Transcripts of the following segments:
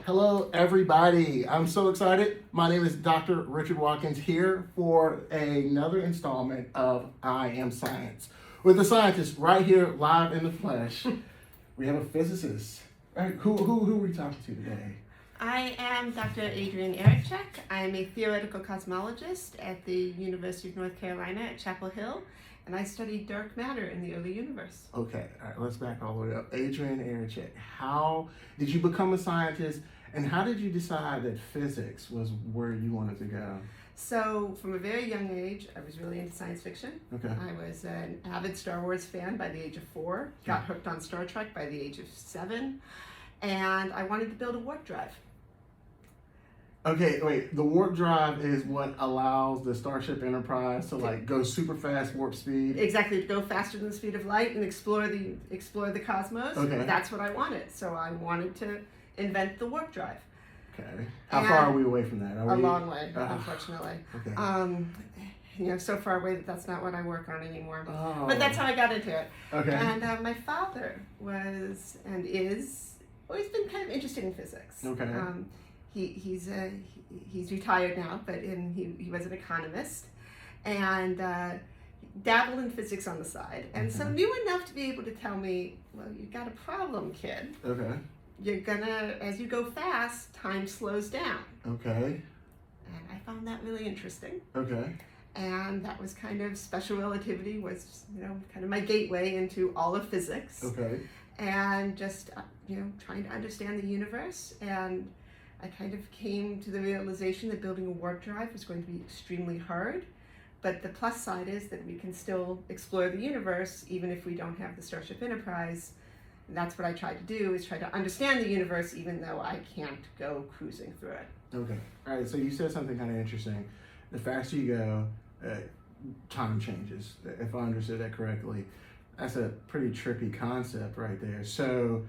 Hello, everybody. I'm so excited. My name is Dr. Richard Watkins here for another installment of I Am Science. With the scientist right here live in the flesh, we have a physicist. Right, who are we talking to today? I am Dr. Adrienne Erickcek. I am a theoretical cosmologist at the University of North Carolina at Chapel Hill, and I study dark matter in the early universe. Okay, all right, let's back all the way up. Adrienne Erickcek, how did you become a scientist, and how did you decide that physics was where you wanted to go? So, from a very young age, I was really into science fiction. Okay. I was an avid Star Wars fan by the age of 4, got hooked on Star Trek by the age of 7, and I wanted to build a warp drive. Okay, wait, the warp drive is what allows the Starship Enterprise to go super fast warp speed? Exactly, to go faster than the speed of light and explore the cosmos. Okay. That's what I wanted. So I wanted to invent the warp drive. Okay. How far are we away from that? A long way, unfortunately. Okay. So far away that that's not what I work on anymore. Oh. But that's how I got into it. Okay. And my father was and is always been kind of interested in physics. Okay. He's retired now, but he was an economist and dabbled in physics on the side, and so knew enough to be able to tell me, well, you've got a problem, kid. Okay. You're gonna, as you go fast, time slows down. Okay. And I found that really interesting. Okay. And that was kind of, special relativity was, kind of my gateway into all of physics. Okay. And just, trying to understand the universe. And I kind of came to the realization that building a warp drive was going to be extremely hard. But the plus side is that we can still explore the universe even if we don't have the Starship Enterprise. And that's what I tried to do, is try to understand the universe even though I can't go cruising through it. Okay. All right, so you said something kind of interesting. The faster you go, time changes, if I understood that correctly. That's a pretty trippy concept right there. So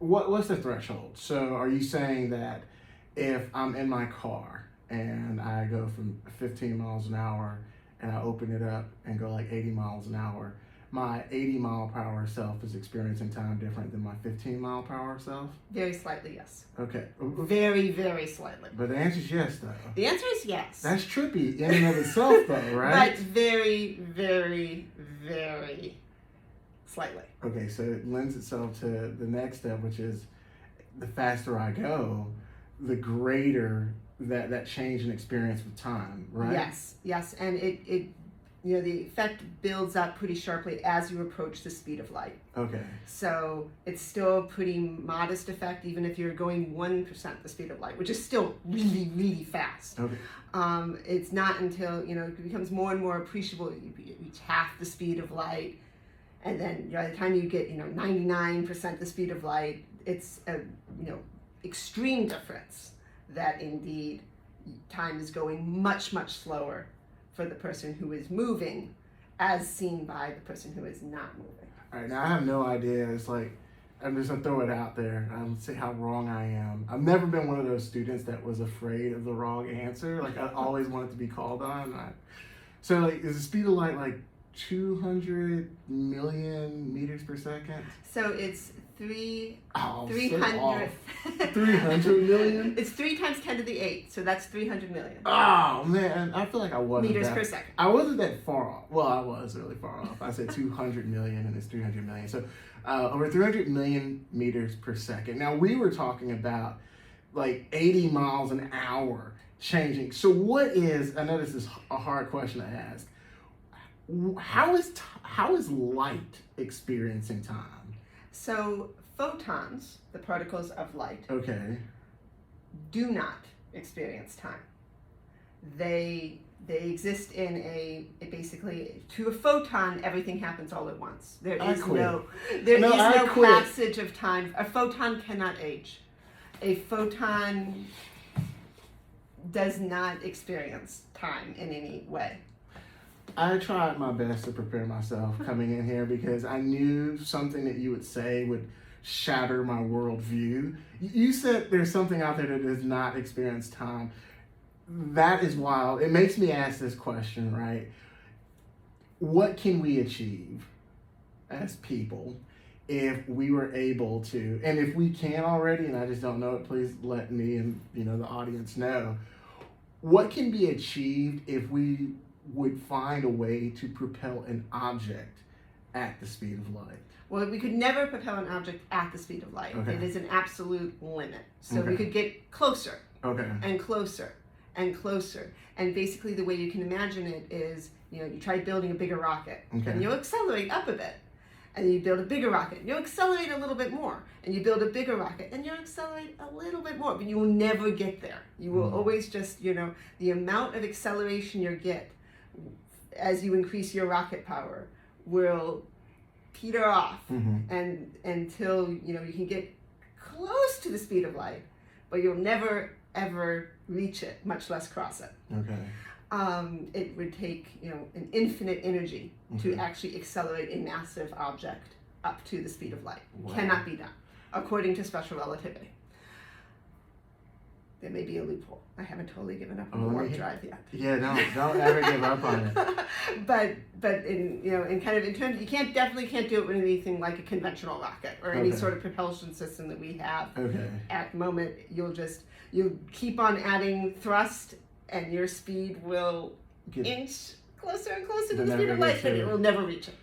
what's the threshold? So are you saying that if I'm in my car and I go from 15 miles an hour and I open it up and go 80 miles an hour, my 80 mile per hour self is experiencing time different than my 15 mile per hour self? Very slightly, yes. Okay. Very, very slightly. But the answer is yes, though. The answer is yes. That's trippy in and of itself, though, right? But very, very, very slightly. Okay, so it lends itself to the next step, which is the faster I go, the greater that change in experience with time, right? Yes, and it the effect builds up pretty sharply as you approach the speed of light. Okay. So it's still a pretty modest effect, even if you're going 1% the speed of light, which is still really, really fast. Okay. It's not until it becomes more and more appreciable. You reach half the speed of light, and then by the time you get 99% the speed of light, it's a extreme difference that indeed time is going much, much slower for the person who is moving as seen by the person who is not moving. All right, now I have no idea. It's I'm just going to throw it out there. I'm see how wrong I am. I've never been one of those students that was afraid of the wrong answer. I always wanted to be called on. So is the speed of light 200 million meters per second? So it's 300. So 300 million? It's 3 times 10 to the 8, so that's 300 million. Oh man, I feel like I wasn't meters per second. I wasn't that far off. Well, I was really far off. I said 200 million and it's 300 million. So over 300 million meters per second. Now we were talking about 80 miles an hour changing. So what is, I know this is a hard question to ask, how is light experiencing time? So photons, the particles of light, okay, do not experience time. They exist in basically, to a photon, everything happens all at once. There is no passage of time. A photon cannot age. A photon does not experience time in any way. I tried my best to prepare myself coming in here because I knew something that you would say would shatter my worldview. You said there's something out there that does not experience time. That is wild. It makes me ask this question, right? What can we achieve as people if we were able to, and if we can already, and I just don't know it, please let me and the audience know, what can be achieved if we would find a way to propel an object at the speed of light? Well, we could never propel an object at the speed of light. Okay. It is an absolute limit. So Okay. we could get closer Okay. and closer and closer. And basically the way you can imagine it is, you try building a bigger rocket, Okay. and you'll accelerate up a bit. And you build a bigger rocket, and you'll accelerate a little bit more. And you build a bigger rocket, and you'll accelerate a little bit more, but you will never get there. You will always just, the amount of acceleration you get as you increase your rocket power will peter off and until you can get close to the speed of light, but you'll never ever reach it, much less cross it. Okay. It would take an infinite energy to actually accelerate a massive object up to the speed of light. Wow. Cannot be done according to special relativity. There may be a loophole. I haven't totally given up on the warp drive yet. Yeah, don't ever give up on it. But in terms, you definitely can't do it with anything like a conventional rocket or any sort of propulsion system that we have. Okay. At the moment, you'll keep on adding thrust, and your speed will inch closer and closer to the speed of light, but it will never reach it.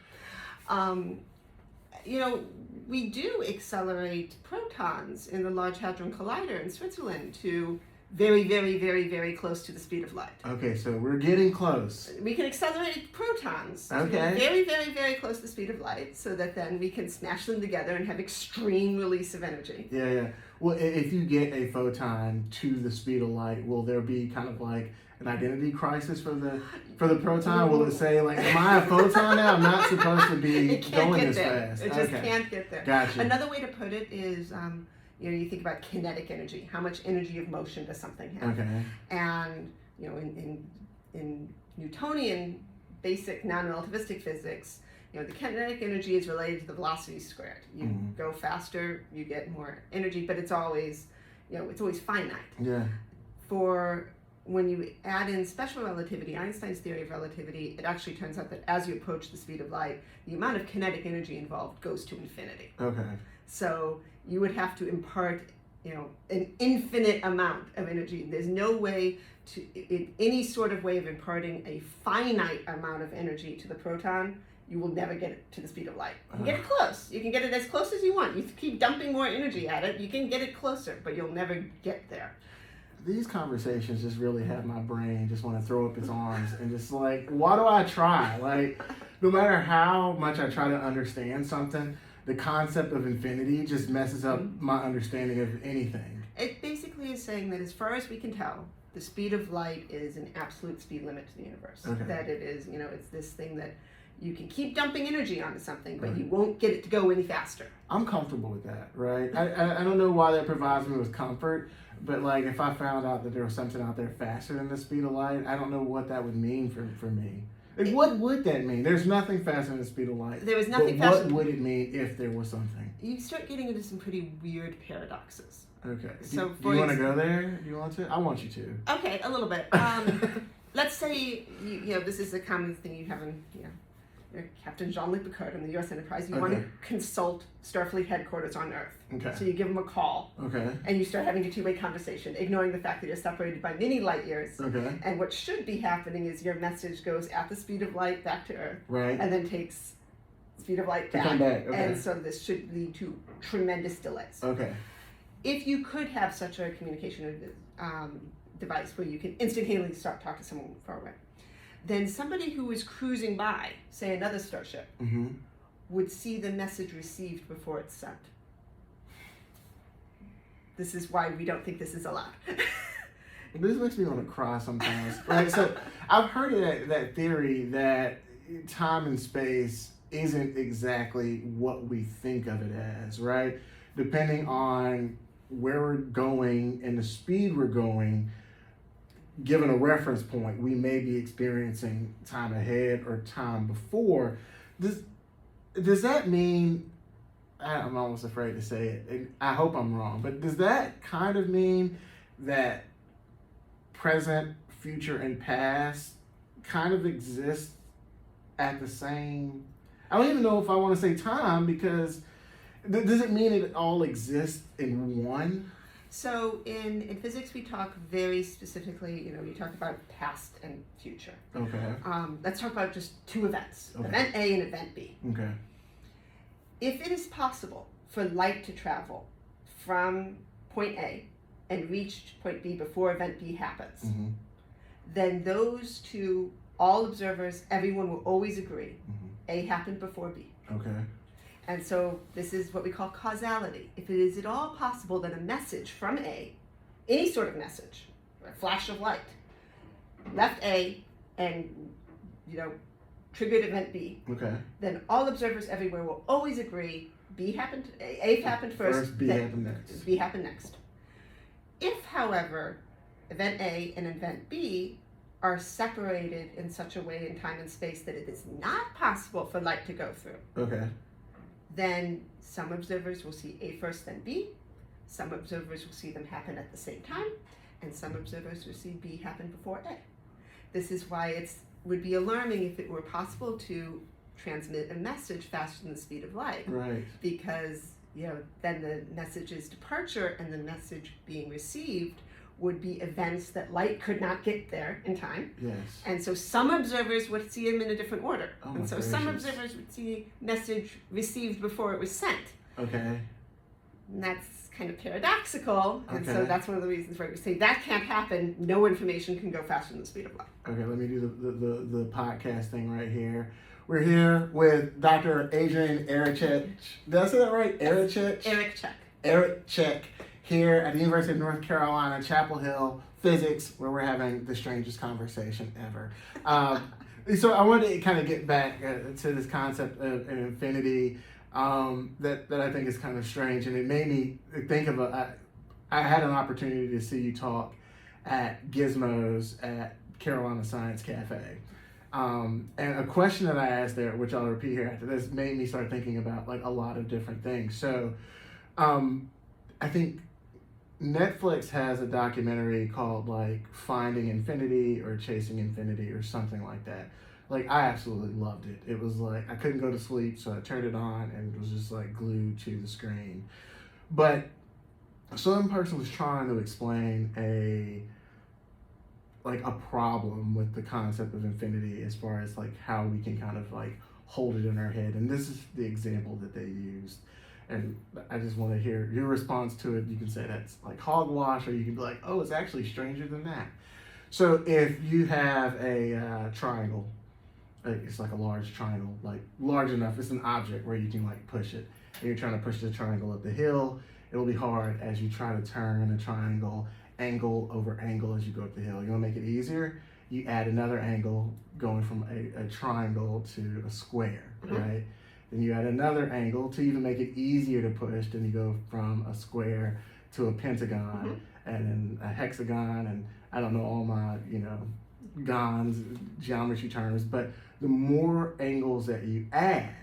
We do accelerate protons in the Large Hadron Collider in Switzerland to very, very, very, very close to the speed of light. Okay, so we're getting close. We can accelerate protons to Okay. very, very, very close to the speed of light, so that then we can smash them together and have extreme release of energy. Yeah. Well, if you get a photon to the speed of light, will there be kind of like an identity crisis for the proton? Will it say like, am I a photon now? I'm not supposed to be going this fast. It just can't get there. Gotcha. Another way to put it is, you think about kinetic energy. How much energy of motion does something have? Okay. And in Newtonian basic non-relativistic physics, the kinetic energy is related to the velocity squared. You go faster, you get more energy, but it's always finite. Yeah. For when you add in special relativity, Einstein's theory of relativity, it actually turns out that as you approach the speed of light, the amount of kinetic energy involved goes to infinity. Okay. So you would have to impart, an infinite amount of energy. There's no way in any sort of way of imparting a finite amount of energy to the proton. You will never get it to the speed of light. You can get it close. You can get it as close as you want. You keep dumping more energy at it, you can get it closer, but you'll never get there. These conversations just really have my brain just want to throw up its arms and just like, why do I try? Like, no matter how much I try to understand something, the concept of infinity just messes up my understanding of anything. It basically is saying that as far as we can tell, the speed of light is an absolute speed limit to the universe. Okay. That it is, it's this thing that you can keep dumping energy onto something, but you won't get it to go any faster. I'm comfortable with that, right? I don't know why that provides me with comfort, but like if I found out that there was something out there faster than the speed of light, I don't know what that would mean for me. Like, what would that mean? There's nothing faster than the speed of light. There is nothing but faster. What would it mean if there was something? You start getting into some pretty weird paradoxes. Okay. So do you want to go there? Do you want to? I want you to. Okay, a little bit. Let's say this is a common thing you have in Captain Jean-Luc Picard in the U.S. Enterprise. You want to consult Starfleet headquarters on Earth. Okay. So you give them a call. Okay. And you start having a two-way conversation, ignoring the fact that you're separated by many light years. Okay. And what should be happening is your message goes at the speed of light back to Earth. Right. And then takes speed of light back. Come back. Okay. And so this should lead to tremendous delays. Okay. If you could have such a communication device where you can instantaneously talk to someone far away, then somebody who is cruising by, say another starship, would see the message received before it's sent. This is why we don't think this is allowed. This makes me want to cry sometimes. Right? So I've heard of that theory that time and space isn't exactly what we think of it as, right? Depending on where we're going and the speed we're going, given a reference point, we may be experiencing time ahead or time before. Does that mean, I'm almost afraid to say it, and I hope I'm wrong, but does that kind of mean that present, future, and past kind of exist at the same, I don't even know if I want to say time, because Does it mean it all exists in one? So in physics, we talk very specifically, you talk about past and future. Okay. Let's talk about just two events, Okay. event A and event B. Okay. If it is possible for light to travel from point A and reach point B before event B happens, Mm-hmm. then those two, all observers, everyone will always agree Mm-hmm. A happened before B. Okay. And so this is what we call causality. If it is at all possible that a message from A, any sort of message, a flash of light, left A and triggered event B, Okay. then all observers everywhere will always agree A happened first, B then happened next. B happened next. If, however, event A and event B are separated in such a way in time and space that it is not possible for light to go through, Okay. then some observers will see A first, then B. Some observers will see them happen at the same time, and some observers will see B happen before A. This is why it would be alarming if it were possible to transmit a message faster than the speed of light, Right. because then the message's departure and the message being received would be events that light could not get there in time. Yes. And so some observers would see them in a different order. Oh my and so some gracious. observers would see message received before it was sent. Okay. And that's kind of paradoxical. And so Okay. that's one of the reasons why we say that can't happen. No information can go faster than the speed of light. Okay, let me do the podcast thing right here. We're here with Dr. Adrienne Erickcek. Did I say that right? Erickcek? Erickcek. Erickcek here at the University of North Carolina, Chapel Hill, physics, where we're having the strangest conversation ever. So I wanted to kind of get back to this concept of infinity that I think is kind of strange, and it made me think of I had an opportunity to see you talk at Gizmos at Carolina Science Cafe. And a question that I asked there, which I'll repeat here after this, made me start thinking about like a lot of different things. So I think Netflix has a documentary called like Finding Infinity or Chasing Infinity or something like that. Like I absolutely loved it. It was like I couldn't go to sleep, so I turned it on and it was just like glued to the screen. But some person was trying to explain a problem with the concept of infinity as far as like how we can kind of like hold it in our head. And this is the example that they used. And I just want to hear your response to it. You can say that's like hogwash, or you can be like, oh, it's actually stranger than that. So if you have a triangle, it's like a large triangle, like large enough, it's an object where you can like push it. And you're trying to push the triangle up the hill. It'll be hard as you try to turn a triangle angle over angle as you go up the hill. You want to make it easier? You add another angle going from a triangle to a square, right? Then you add another angle to even make it easier to push. Then you go from a square to a pentagon and then a hexagon, and I don't know all my, gons, geometry terms, but the more angles that you add,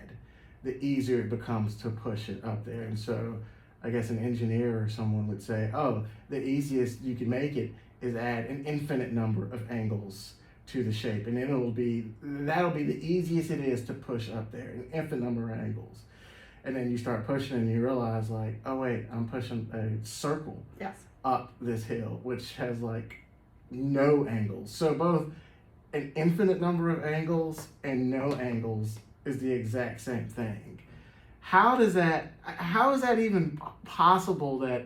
the easier it becomes to push it up there. And so I guess an engineer or someone would say, oh, the easiest you can make it is add an infinite number of angles to the shape, and then that'll be the easiest it is to push up there, an infinite number of angles. And then you start pushing and you realize like, oh wait, I'm pushing a circle up this hill, which has like no angles. So both an infinite number of angles and no angles is the exact same thing. How is that even possible that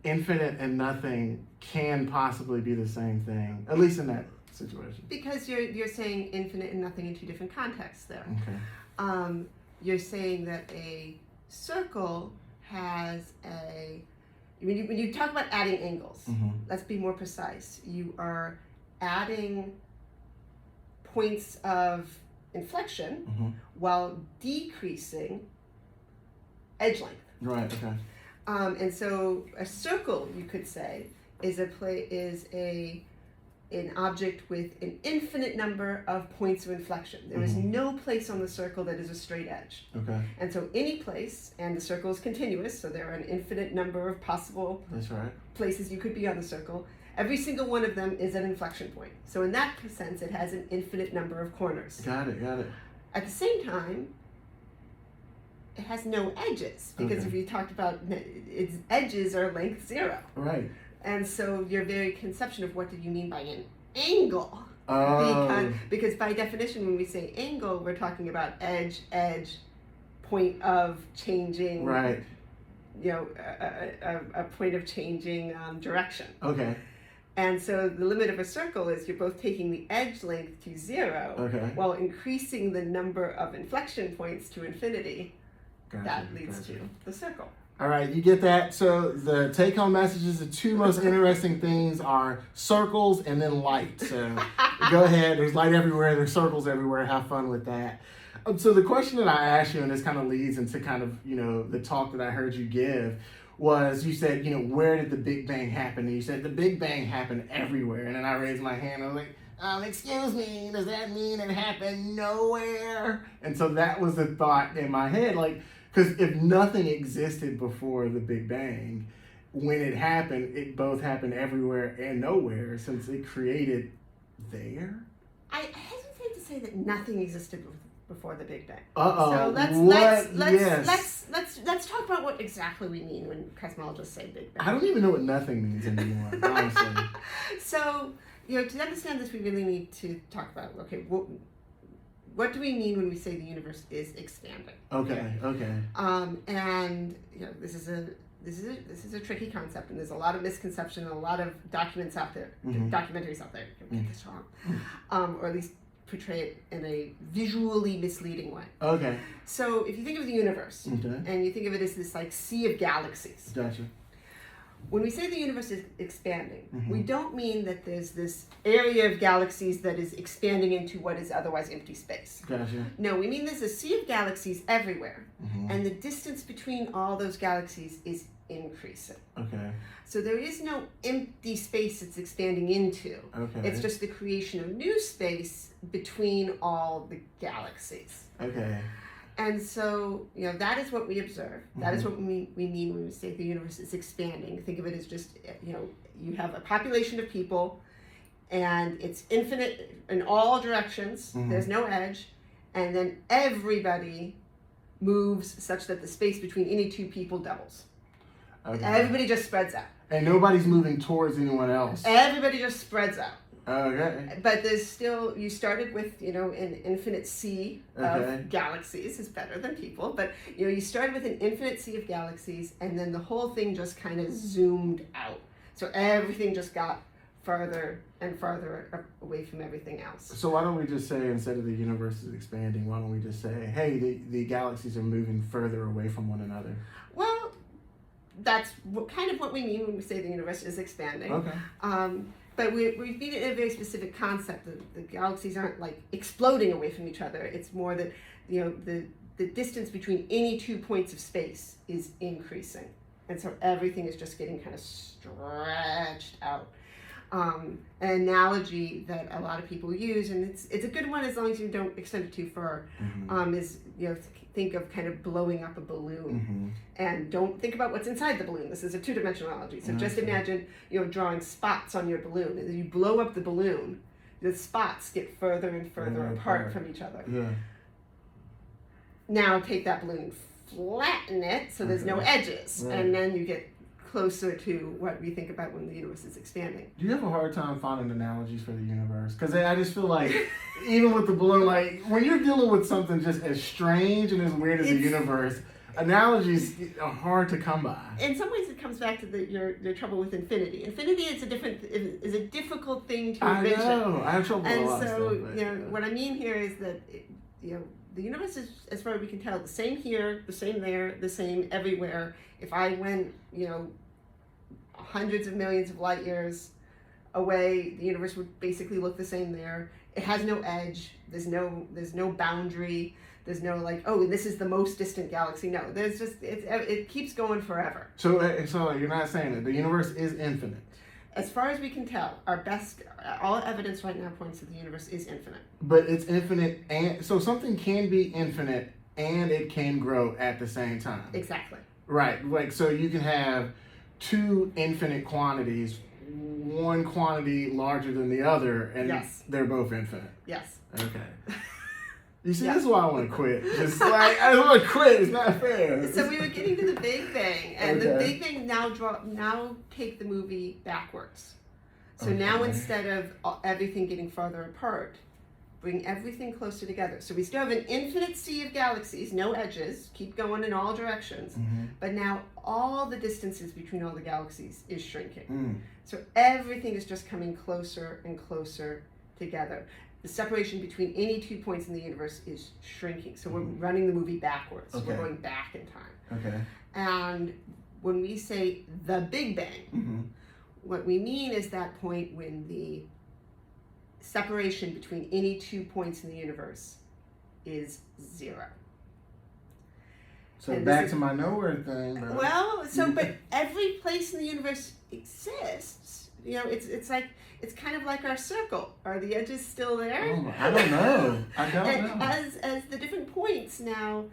infinite and nothing can possibly be the same thing, at least in that situation? Because you're saying infinite and nothing in two different contexts there. Okay. You're saying that a circle has when you talk about adding angles, let's be more precise. You are adding points of inflection while decreasing edge length. Right, okay. And so a circle, you could say, is an object with an infinite number of points of inflection. There is no place on the circle that is a straight edge. Okay. And so any place, and the circle is continuous, so there are an infinite number of possible places you could be on the circle. Every single one of them is an inflection point. So in that sense, it has an infinite number of corners. Got it. At the same time, it has no edges, because Okay. if you talked about its edges are length 0. Right. And so your very conception of what did you mean by an angle? Oh. Because by definition, when we say angle, we're talking about edge, point of changing, Right. a point of changing direction. Okay. And so the limit of a circle is you're both taking the edge length to 0 Okay. while increasing the number of inflection points to infinity. Gotcha, That leads gotcha. to the circle. All right, you get that? So the take-home messages, the two most interesting things are circles and then light. So go ahead, there's light everywhere, there's circles everywhere, have fun with that. So the question that I asked you, and this kind of leads into kind of, the talk that I heard you give, was you said, where did the Big Bang happen? And you said the Big Bang happened everywhere. And then I raised my hand, I was like, excuse me, does that mean it happened nowhere? And so that was the thought in my head, because if nothing existed before the Big Bang, when it happened, it both happened everywhere and nowhere, since it created there. I hesitate to say that nothing existed before the Big Bang. Uh-oh. So let's talk about what exactly we mean when cosmologists say Big Bang. I don't even know what nothing means anymore, honestly. So, to understand this, we really need to talk about, okay, what do we mean when we say the universe is expanding? Okay. And this is a tricky concept, and there's a lot of misconception and a lot of documentaries out there get this wrong, or at least portray it in a visually misleading way. Okay. So if you think of the universe, and you think of it as this sea of galaxies. Gotcha. When we say the universe is expanding, we don't mean that there's this area of galaxies that is expanding into what is otherwise empty space. Gotcha. No, we mean there's a sea of galaxies everywhere, and the distance between all those galaxies is increasing. Okay. So there is no empty space it's expanding into. Okay. It's just the creation of new space between all the galaxies. Okay. And so, that is what we observe. That is what we mean when we say the universe is expanding. Think of it as just, you have a population of people, and it's infinite in all directions. There's no edge. And then everybody moves such that the space between any two people doubles. Okay. Everybody just spreads out. And nobody's moving towards anyone else. Everybody just spreads out. Okay. But there's still, you started with, an infinite sea of galaxies is better than people, but, you started with an infinite sea of galaxies, and then the whole thing just kind of zoomed out. So everything just got farther and farther away from everything else. So why don't we just say, instead of the universe is expanding, why don't we just say, hey, the galaxies are moving further away from one another? Well, that's kind of what we mean when we say the universe is expanding. Okay. But we mean it in a very specific concept. The galaxies aren't exploding away from each other. It's more that the distance between any 2 points of space is increasing, and so everything is just getting kind of stretched out. An analogy that a lot of people use, and it's a good one as long as you don't extend it too far, is think of kind of blowing up a balloon, and don't think about what's inside the balloon. This is a two-dimensional analogy. So just imagine drawing spots on your balloon, and as you blow up the balloon, the spots get further and further apart from each other. Yeah. Now take that balloon and flatten it so there's no edges, and then you get closer to what we think about when the universe is expanding. Do you have a hard time finding analogies for the universe? Because I just feel like, even with the balloon, when you're dealing with something just as strange and as weird as the universe, analogies are hard to come by. In some ways, it comes back to your trouble with infinity. Infinity is a difficult thing to envision. I know. I have trouble with a lot of stuff. And so, what I mean here is that the universe is, as far as we can tell, the same here, the same there, the same everywhere. If I went, hundreds of millions of light years away, the universe would basically look the same there. It has no edge. There's no boundary. There's no this is the most distant galaxy. No, there's just it keeps going forever. So you're not saying that the universe is infinite? As far as we can tell, all evidence right now points to the universe is infinite. But it's infinite, and so something can be infinite and it can grow at the same time. Exactly. Right. So you can have two infinite quantities, one quantity larger than the other, and they're both infinite. Yes. Okay. You see, this is why I want to quit. Just like, I want to quit. It's not fair. So we were getting to the Big Bang, and the Okay. Big Bang now take the movie backwards. So Okay. now instead of everything getting farther apart, bring everything closer together. So we still have an infinite sea of galaxies, no edges, keep going in all directions. Mm-hmm. But now all the distances between all the galaxies is shrinking. Mm. So everything is just coming closer and closer together. The separation between any 2 points in the universe is shrinking. So we're running the movie backwards. Okay. We're going back in time. Okay. And when we say the Big Bang, Mm-hmm. what we mean is that point when the separation between any 2 points in the universe is 0. So And back this to my nowhere thing. Bro. Well, so but every place in the universe exists. You know, it's like it's kind of like our circle. Are the edges still there? Oh, I don't know. I don't And know. as the different points now,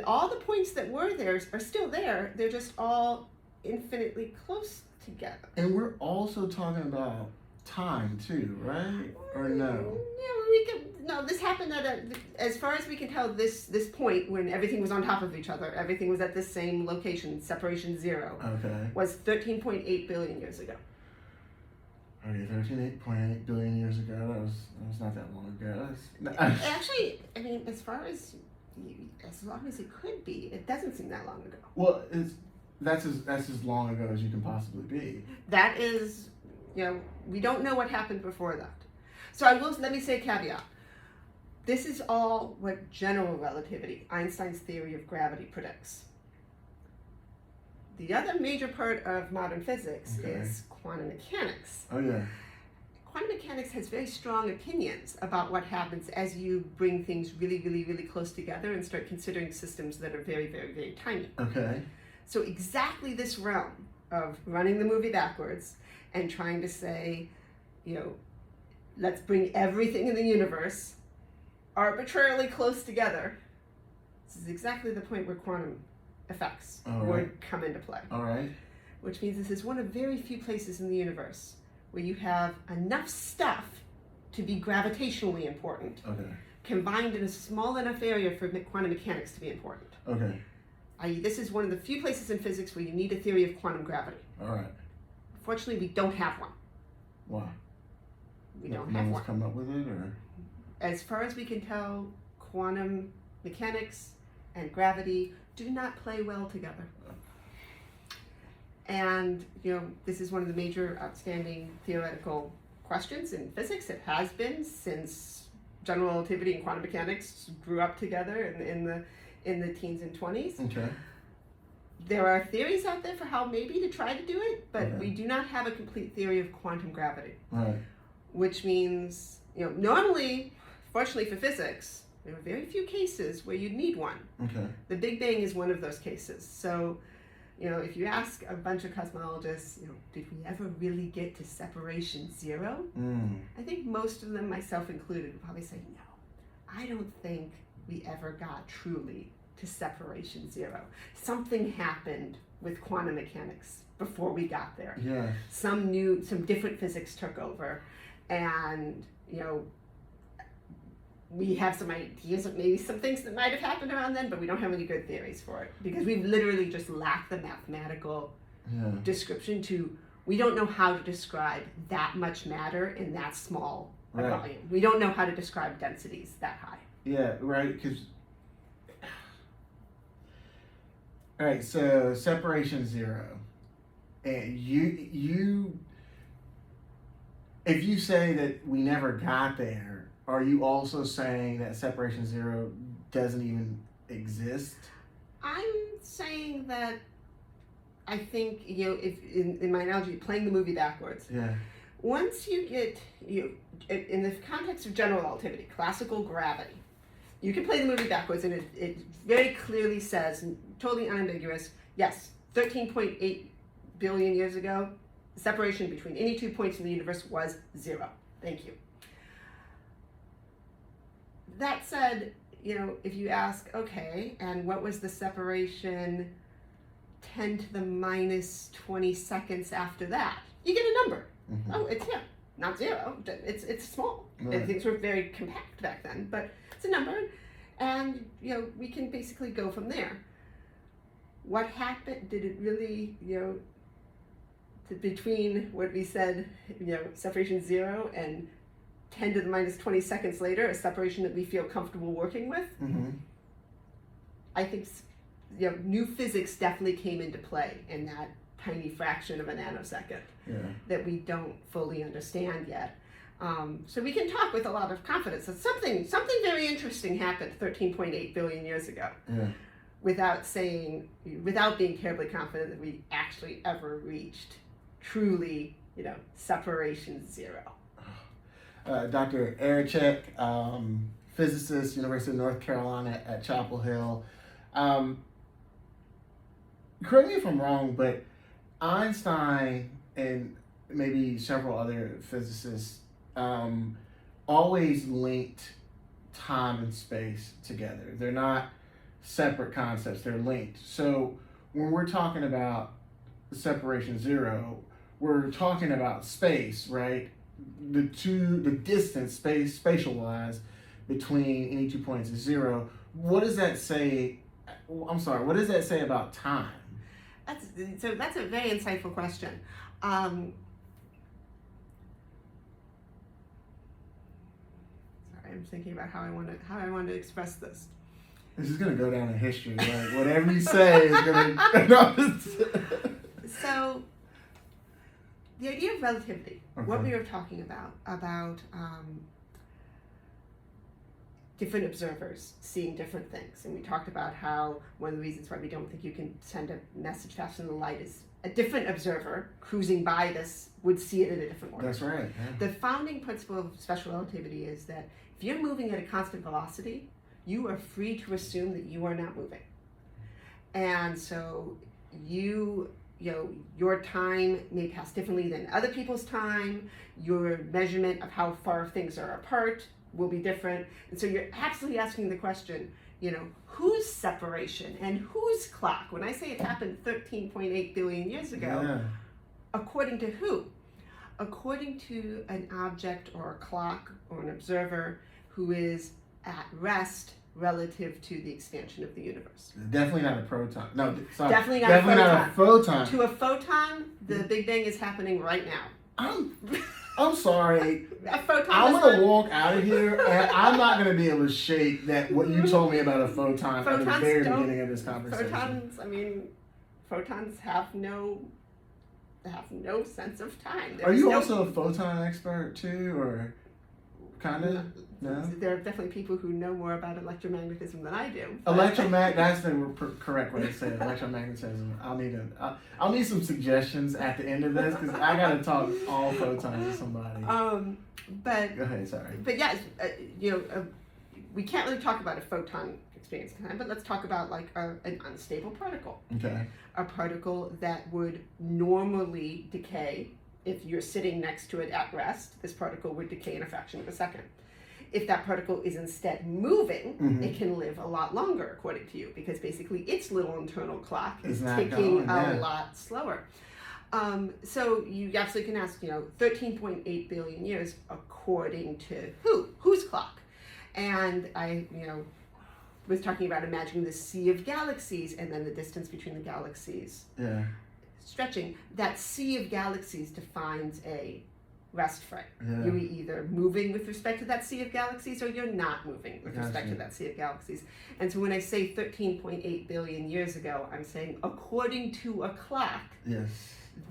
all the points that were there are still there. They're just all infinitely close together. And we're also talking about time too, right? Or no? No, this happened at as far as we can tell, this point when everything was on top of each other, everything was at the same location, separation 0, Okay. was 13.8 billion years ago. Okay, 13.8 billion years ago. That was not that long ago. Actually, I mean, as long as it could be, it doesn't seem that long ago. Well, that's as long ago as you can possibly be. That is, we don't know what happened before that. So let me say a caveat. This is all what general relativity, Einstein's theory of gravity, predicts. The other major part of modern physics is quantum mechanics. Oh yeah. Quantum mechanics has very strong opinions about what happens as you bring things really, really, really close together and start considering systems that are very, very, very tiny. Okay. So exactly this realm of running the movie backwards and trying to say, let's bring everything in the universe arbitrarily close together. This is exactly the point where quantum effects would come into play. All right. Which means this is one of very few places in the universe where you have enough stuff to be gravitationally important, Okay. combined in a small enough area for quantum mechanics to be important. Okay. I.e., this is one of the few places in physics where you need a theory of quantum gravity. All right. Fortunately, we don't have one. Why? We don't no have one's one. come up with it, or? As far as we can tell, quantum mechanics and gravity do not play well together. And, this is one of the major outstanding theoretical questions in physics. It has been since general relativity and quantum mechanics grew up together in the teens and 20s. Okay. There are theories out there for how maybe to try to do it, but Okay. we do not have a complete theory of quantum gravity. Right. Which means, normally, fortunately for physics, there are very few cases where you'd need one. Okay. The Big Bang is one of those cases. So, if you ask a bunch of cosmologists, did we ever really get to separation 0? I think most of them, myself included, would probably say no. I don't think we ever got truly to separation 0. Something happened with quantum mechanics before we got there. Yeah. Some different physics took over, and we have some ideas of maybe some things that might have happened around then, but we don't have any good theories for it because we've literally just lacked the mathematical description we don't know how to describe that much matter in that small a volume. We don't know how to describe densities that high. Yeah, right, because... All right, so separation 0. And you... If you say that we never got there, are you also saying that separation 0 doesn't even exist? I'm saying that I think, if in my analogy, playing the movie backwards. Yeah. Once you get, in the context of general relativity, classical gravity, you can play the movie backwards and it very clearly says, and totally unambiguous, yes, 13.8 billion years ago, the separation between any 2 points in the universe was 0. Thank you. That said, if you ask, okay, and what was the separation 10 to the minus 20 seconds after that? You get a number. Mm-hmm. Oh, it's here. not zero. It's small. Right. Things were very compact back then, but it's a number, and we can basically go from there. What happened? Did it really between what we said, separation 0 and 10 to the minus 20 seconds later, a separation that we feel comfortable working with? Mm-hmm. I think new physics definitely came into play in that tiny fraction of a nanosecond that we don't fully understand yet. So we can talk with a lot of confidence that something very interesting happened 13.8 billion years ago. Without being terribly confident that we actually ever reached truly, separation 0. Dr. Erickcek, physicist, University of North Carolina at Chapel Hill. Correct me if I'm wrong, but Einstein and maybe several other physicists always linked time and space together. They're not separate concepts, they're linked. So when we're talking about separation 0, we're talking about space, right? The distance, spatial wise, between any 2 points is 0. What does that say? What does that say about time? That's a very insightful question. Sorry, I'm thinking about how I want to express this. This is gonna go down in history. Like whatever you say is gonna. So, the idea of relativity. What we were talking about different observers seeing different things, and we talked about how one of the reasons why we don't think you can send a message faster than light is a different observer cruising by this would see it in a different order. That's right. Yeah. The founding principle of special relativity is that if you're moving at a constant velocity, you are free to assume that you are not moving. And so your time may pass differently than other people's time. Your measurement of how far things are apart will be different. And so you're absolutely asking the question, whose separation and whose clock? When I say it happened 13.8 billion years ago, according to who? According to an object or a clock or an observer who is at rest relative to the expansion of the universe. Definitely not a proton. No, sorry. Definitely not a photon. To a photon, the Big Bang is happening right now. I'm sorry. A photon. I'm gonna walk out of here, and I'm not gonna be able to shake that what you told me about a photon at the very beginning of this conversation. Photons have no sense of time. Are you also a photon expert too, or kind of? No? There are definitely people who know more about electromagnetism than I do. That's the correct way to say it. Electromagnetism. I'll need some suggestions at the end of this because I gotta talk all photons to somebody. But go ahead. Sorry. But yes, we can't really talk about a photon experience time, but let's talk about like an unstable particle. Okay. A particle that would normally decay. If you're sitting next to it at rest, this particle would decay in a fraction of a second. If that particle is instead moving, it can live a lot longer, according to you, because basically its little internal clock is ticking a lot slower. So you absolutely can ask, 13.8 billion years, according to who? Whose clock? And I, was talking about imagining the sea of galaxies and then the distance between the galaxies. Yeah. Stretching. That sea of galaxies defines a rest frame. Yeah. You're either moving with respect to that sea of galaxies or you're not moving with respect to that sea of galaxies. And so when I say 13.8 billion years ago, I'm saying according to a clock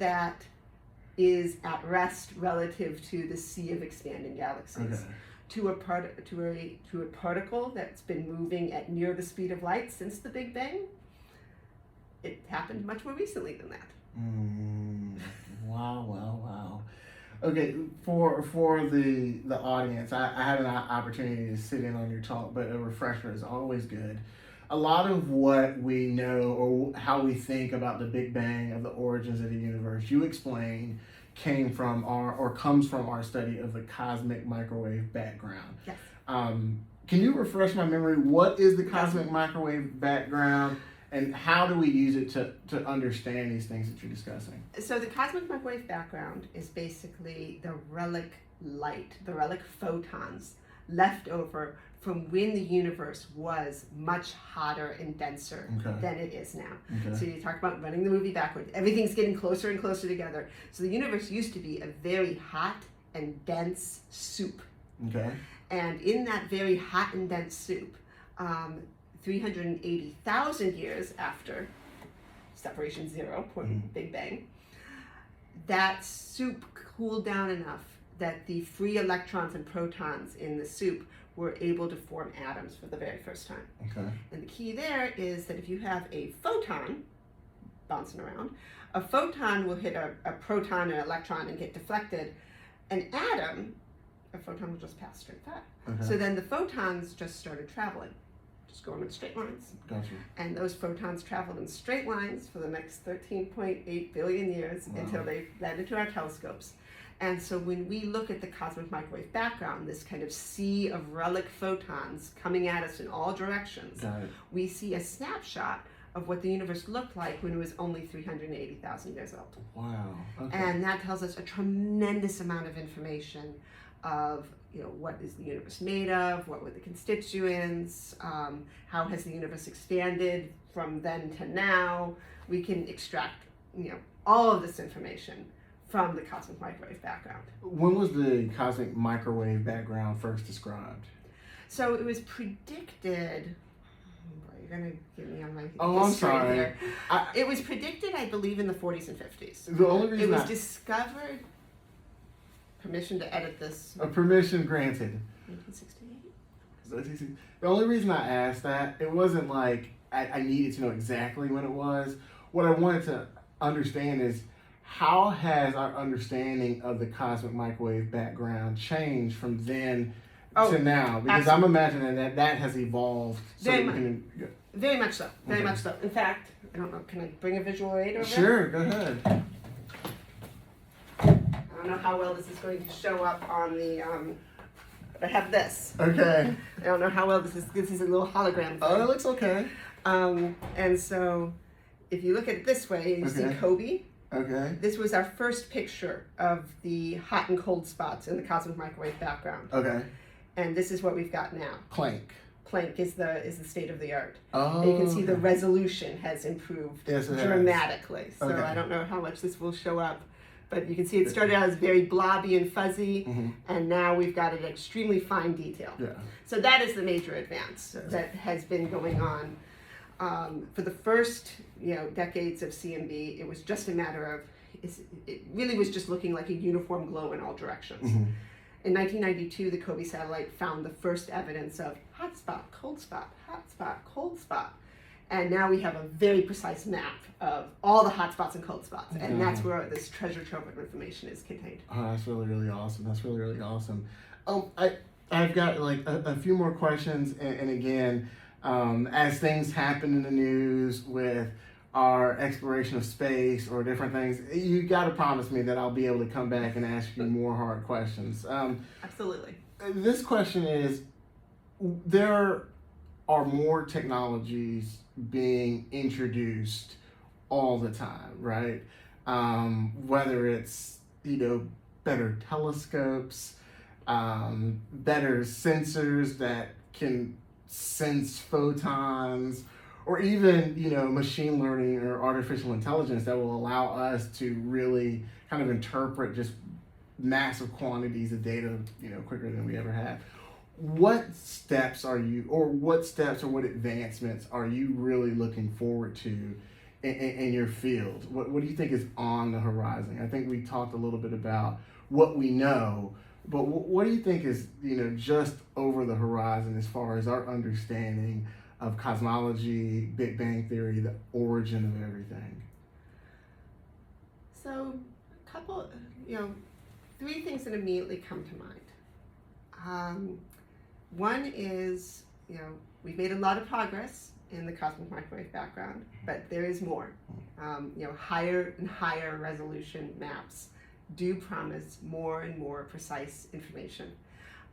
that is at rest relative to the sea of expanding galaxies. Okay. To a particle that's been moving at near the speed of light since the Big Bang, it happened much more recently than that. Wow. Okay, for the audience, I had an opportunity to sit in on your talk, but a refresher is always good. A lot of what we know or how we think about the Big Bang, of the origins of the universe, you explained, comes from our study of the cosmic microwave background. Yes. Can you refresh my memory? What is the cosmic microwave background, And how do we use it to understand these things that you're discussing? So the cosmic microwave background is basically the relic light, the relic photons left over from when the universe was much hotter and denser than it is now. So you talk about running the movie backwards. Everything's getting closer and closer together. So the universe used to be a very hot and dense soup. And in that very hot and dense soup, 380,000 years after separation zero, Big Bang, that soup cooled down enough that the free electrons and protons in the soup were able to form atoms for the very first time. And the key there is that if you have a photon bouncing around, a photon will hit a proton and electron and get deflected. An atom, a photon will just pass straight by. So then the photons just started traveling, just going in straight lines. And those photons traveled in straight lines for the next 13.8 billion years until they landed to our telescopes. And so when we look at the cosmic microwave background, this kind of sea of relic photons coming at us in all directions, we see a snapshot of what the universe looked like when it was only 380,000 years old. Wow. And that tells us a tremendous amount of information of, you know, what is the universe made of, what were the constituents, how has the universe expanded from then to now. We can extract, you know, all of this information from the cosmic microwave background. When was the cosmic microwave background first described? So it was predicted. You're gonna get me on my I'm sorry. Here. It was predicted, I believe, in the 40s and 50s. The only reason it was discovered. Permission to edit this. A permission granted. 1968. The only reason I asked that, it wasn't like I needed to know exactly when it was. What I wanted to understand is, how has our understanding of the cosmic microwave background changed from then to now? Because I'm imagining that has evolved. So very much so. Very much so. In fact, I don't know, can I bring a visual aid over? Sure, go ahead. I don't know how well this is going to show up on the, I have this. I don't know how well this is a little hologram thing. Oh, it looks okay. And so, if you look at it this way, you see Kobe. This was our first picture of the hot and cold spots in the cosmic microwave background. And this is what we've got now. Planck is the state of the art. And you can see the resolution has improved dramatically. So I don't know how much this will show up, but you can see it started out as very blobby and fuzzy, and now we've got an extremely fine detail. So that is the major advance that has been going on. For the first, decades of CMB, it was just a matter of, it really was just looking like a uniform glow in all directions. In 1992, the Kobe satellite found the first evidence of hot spot, cold spot, hot spot, cold spot. And now we have a very precise map of all the hot spots and cold spots. And that's where this treasure trove of information is contained. Oh, that's really, really awesome. That's really, really awesome. I've got like a few more questions. And again, as things happen in the news with our exploration of space or different things, you got to promise me that I'll be able to come back and ask you more hard questions. Absolutely. This question is, there are more technologies being introduced all the time, right? Whether it's, better telescopes, better sensors that can sense photons, or even, machine learning or artificial intelligence that will allow us to really kind of interpret just massive quantities of data, quicker than we ever have. What steps or what advancements are you really looking forward to in your field? What do you think is on the horizon? I think we talked a little bit about what we know, but what do you think is, just over the horizon as far as our understanding of cosmology, Big Bang Theory, the origin of everything? So, three things that immediately come to mind. One is, we've made a lot of progress in the cosmic microwave background, but there is more. Higher and higher resolution maps do promise more and more precise information.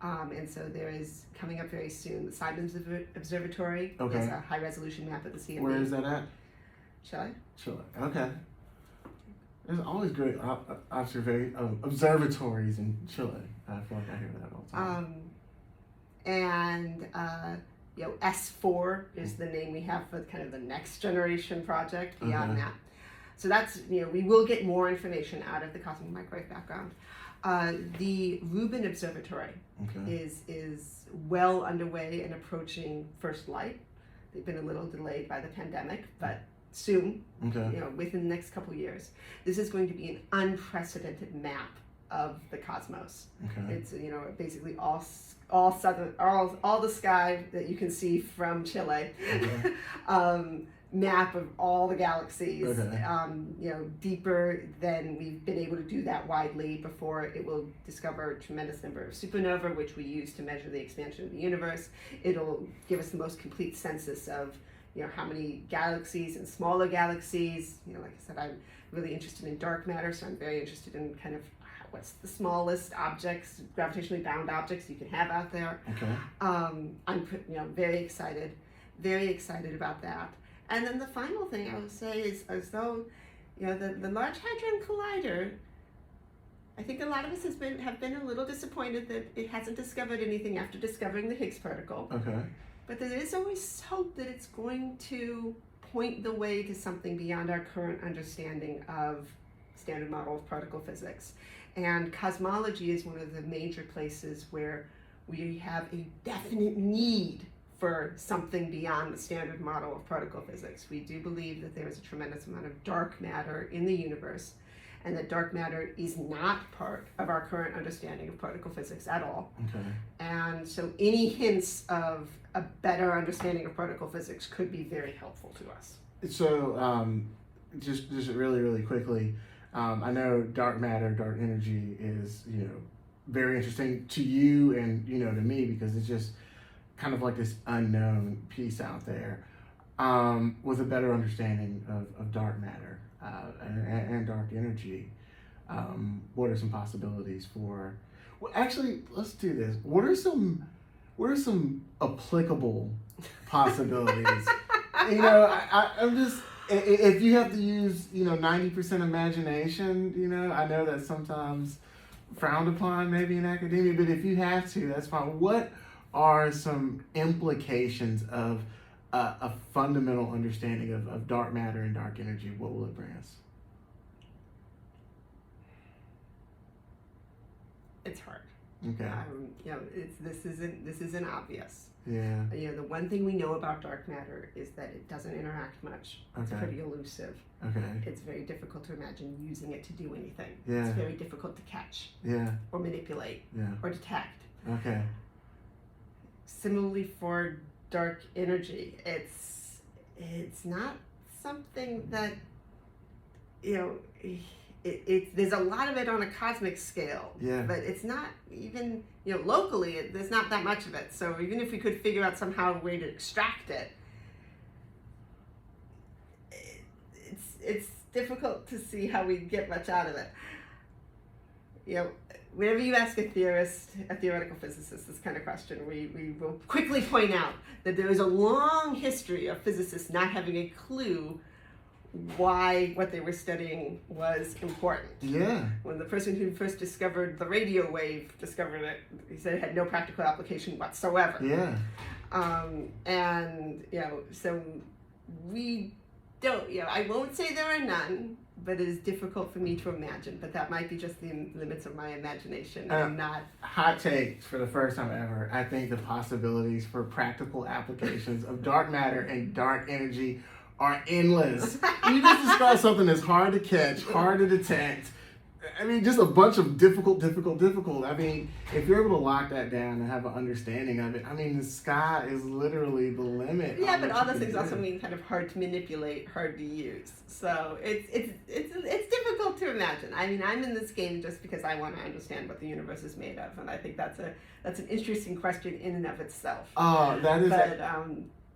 And so there is coming up very soon the Simons Observatory. Okay. It's a high resolution map of the CMB. Where is that at? Chile. Chile. Okay. There's always great observatories in Chile. I feel like I hear that all the time. And S4 is the name we have for kind of the next generation project beyond that. So that's, we will get more information out of the cosmic microwave background. The Rubin Observatory is well underway and approaching first light. They've been a little delayed by the pandemic, but soon, within the next couple of years. This is going to be an unprecedented map of the cosmos. It's basically all the sky that you can see from Chile. Map of all the galaxies. Deeper than we've been able to do that widely before. It will discover a tremendous number of supernovae, which we use to measure the expansion of the universe. It'll give us the most complete census of how many galaxies and smaller galaxies. Like I said, I'm really interested in dark matter, so I'm very interested in kind of what's the smallest objects, gravitationally bound objects you can have out there. I'm very excited about that. And then the final thing I would say is, as though the Large Hadron Collider, I think a lot of us have been a little disappointed that it hasn't discovered anything after discovering the Higgs particle. But there is always hope that it's going to point the way to something beyond our current understanding of standard model of particle physics. And cosmology is one of the major places where we have a definite need for something beyond the standard model of particle physics. We do believe that there is a tremendous amount of dark matter in the universe, and that dark matter is not part of our current understanding of particle physics at all. And so any hints of a better understanding of particle physics could be very helpful to us. So just really, really quickly, I know dark matter, dark energy is, very interesting to you and, to me, because it's just kind of like this unknown piece out there. With a better understanding of dark matter and dark energy, what are some possibilities for? Well, actually, let's do this. What are some applicable possibilities? I'm just, if you have to use 90% imagination, I know that's sometimes frowned upon maybe in academia, but if you have to, that's fine. What are some implications of a fundamental understanding of dark matter and dark energy? What will it bring us? It's hard. This isn't obvious. The one thing we know about dark matter is that it doesn't interact much. It's pretty elusive. It's very difficult to imagine using it to do anything. It's very difficult to catch. Or manipulate. Or detect. Similarly for dark energy, it's not something that there's a lot of it on a cosmic scale, but it's not even locally. There's not that much of it. So even if we could figure out somehow a way to extract it, it's difficult to see how we get much out of it. Whenever you ask a theoretical physicist, this kind of question, we will quickly point out that there is a long history of physicists not having a clue why what they were studying was important. When the person who first discovered the radio wave discovered it, he said it had no practical application whatsoever. So we don't, I won't say there are none, but it is difficult for me to imagine. But that might be just the limits of my imagination. I'm not. Hot take for the first time ever. I think the possibilities for practical applications of dark matter and dark energy are endless. You just described something that's hard to catch, hard to detect. Just a bunch of difficult. If you're able to lock that down and have an understanding of it, the sky is literally the limit. But all those things also mean kind of hard to manipulate, hard to use. So it's difficult to imagine. I'm in this game just because I want to understand what the universe is made of, and I think that's an interesting question in and of itself.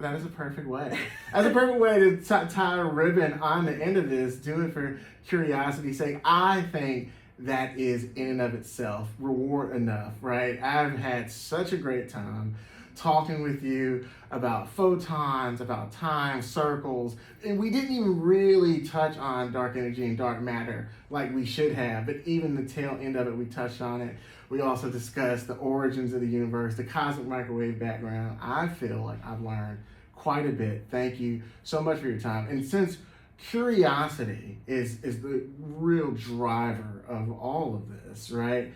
That is a perfect way. That's a perfect way to tie a ribbon on the end of this. Do it for curiosity's sake. I think that is in and of itself reward enough, right? I've had such a great time talking with you about photons, about time, circles, and we didn't even really touch on dark energy and dark matter like we should have, but even the tail end of it, we touched on it. We also discussed the origins of the universe, the cosmic microwave background. I feel like I've learned quite a bit. Thank you so much for your time. And since curiosity is the real driver of all of this, right?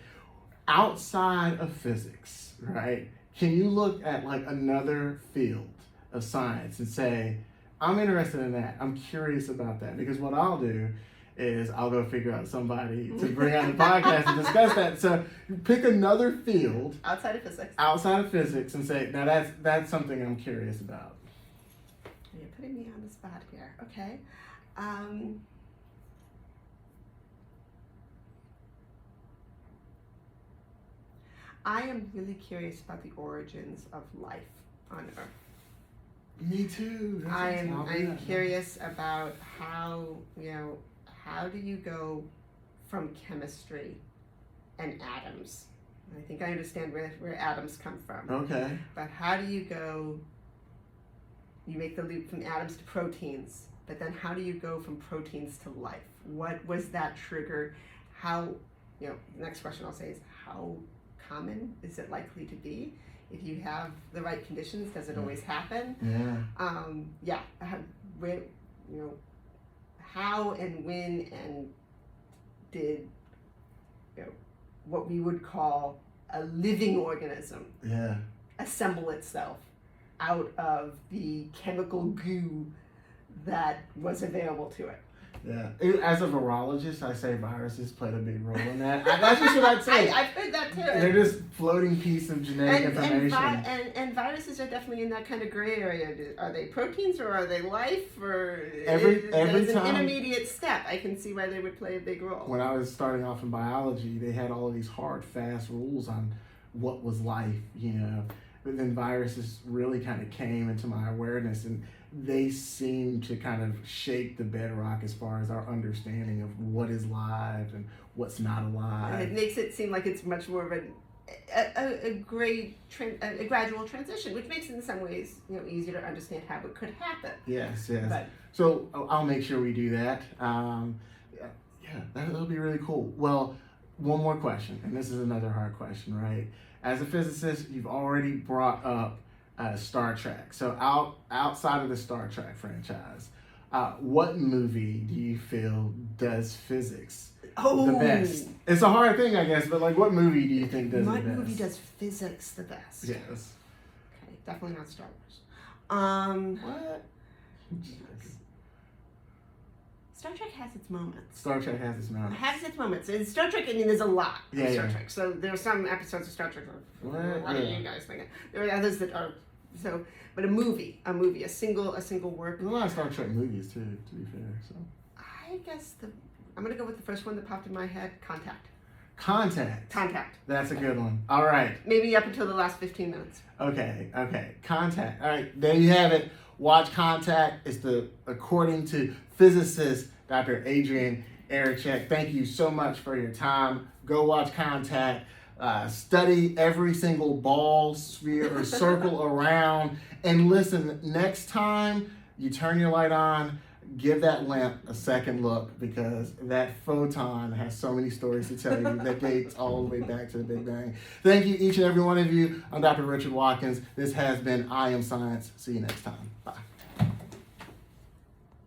Outside of physics, right? Can you look at like another field of science and say, I'm interested in that. I'm curious about that. Because what I'll do is I'll go figure out somebody to bring on the podcast and discuss that. So you pick another field outside of physics. Outside of physics and say, now that's something I'm curious about. You're putting me on the spot here. Okay. I am really curious about the origins of life on Earth. Me too. I'm curious about how do you go from chemistry and atoms? I think I understand where atoms come from. Okay. But how do you make the leap from atoms to proteins, but then how do you go from proteins to life? What was that trigger? How, the next question I'll say is, how common is it likely to be? If you have the right conditions, does it always happen? Yeah. How and when and did what we would call a living organism assemble itself out of the chemical goo that was available to it? Yeah. As a virologist, I say viruses played a big role in that. That's just what I'd say. I've heard that too. They're just floating piece of genetic information. And viruses are definitely in that kind of gray area. Are they proteins or are they life? Or every there's time, an intermediate step. I can see why they would play a big role. When I was starting off in biology, they had all of these hard, fast rules on what was life, But then viruses really kind of came into my awareness, and they seem to kind of shake the bedrock as far as our understanding of what is live and what's not alive. And it makes it seem like it's much more of a gradual transition, which makes it in some ways easier to understand how it could happen. Yes. But, so I'll make sure we do that. That'll be really cool. Well, one more question, and this is another hard question, right? As a physicist, you've already brought up Star Trek. So outside of the Star Trek franchise, what movie do you feel does physics the best? It's a hard thing, I guess, but like, what movie do you think does it the best? What movie does physics the best? Yes. Okay, definitely not Star Wars. What? Star Trek has its moments. And In Star Trek, there's a lot of Star Yeah. Trek. So there are some episodes of Star Trek. What are you guys thinking? There are others that are but a movie, a single work. There's a lot of Star Trek movies too, to be fair. So I guess I'm gonna go with the first one that popped in my head. Contact. That's a good one. All right. Maybe up until the last 15 minutes. Okay. Contact. All right. There you have it. Watch Contact. It's according to physicist Dr. Adrienne Erickcek. Thank you so much for your time. Go watch Contact. Study every single ball, sphere, or circle around. And listen, next time you turn your light on, give that lamp a second look, because that photon has so many stories to tell you that dates all the way back to the Big Bang. Thank you, each and every one of you. I'm Dr. Richard Watkins. This has been I Am Science. See you next time. Bye.